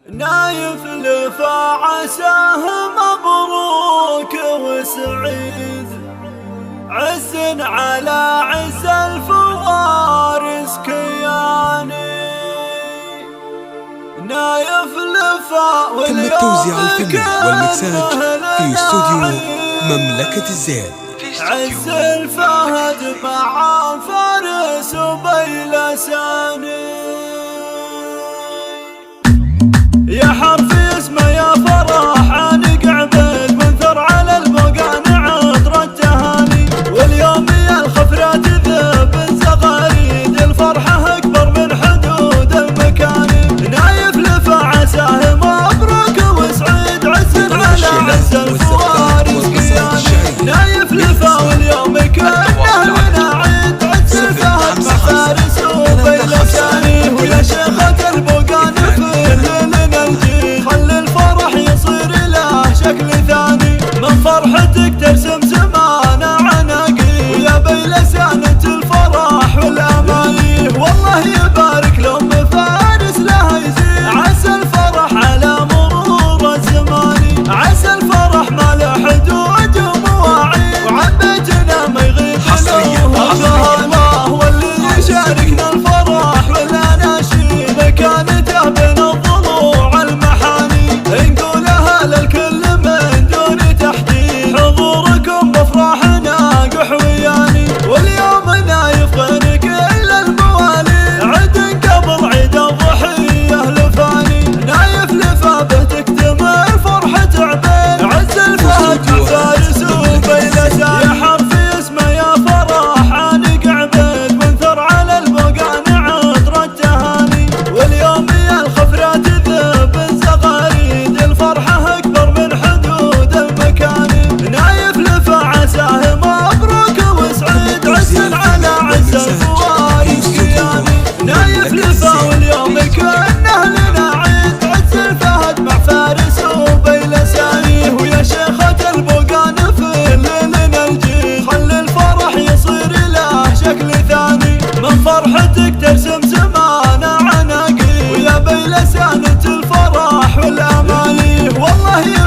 نايف لفا عساه مبروك وسعيد، عز على عز الفوارس كياني. نايف لفا تم التوزيع الفني والمكساج في استوديو مملكة الزين. عز الفهد مع فارس وبيلساني. يا حرفي اسمه يا فرح عنق عبيد منثر على البقان عطر التهاني. واليوم يا الخفرة تذب زغاريد، الفرحة اكبر من حدود المكان. نايف لفا عساه مبروك وسعيد، عز على عز الفوارس كياني. نايف لفا واليوم كأنه لنا عيد، عز الفهد مع فارس وبيلساني. ويا شيخة البقان شكل ثاني، من فرحتك ترسم زمانه عناقيب. ويا بيلسانة الفرح والاماني، والله يبارك لأم فارس لها يزيد. عسى الفرح على مرور الزمان، عسى الفرح ما له حدود ومواعيد. وعبيتنا ما يغيب الله، واللي يشاركنا الفرح والاناشيد. مكانته بين الضلوع المحاني، نقولها للكل قحوياني. واليوم نايف غير كل المواليد، عد قبل عيد الضحية لفاني. نايف لفا به تكتمل فرحة عبيد، عز الفهد مع فارس وبيلساني. يا حرفي اسمه يا فرح عنق عبيد منثر على البقان عطر التهاني. واليوم يا الخفرة تذب الزغاريد، الفرحة اكبر من حدود المكان. نايف لفا عساه على عز الفوارس كياني. نايف لفا واليوم كأنه لنا عيد، عز الفهد مع فارس وبيلساني. ويا شيخة البقان في ليلنا الجيد، خلي الفرح يصير له شكل ثاني. من فرحتك ترسم زمانه عناقيب. ويا بيلسانة الفرح والاماني، والله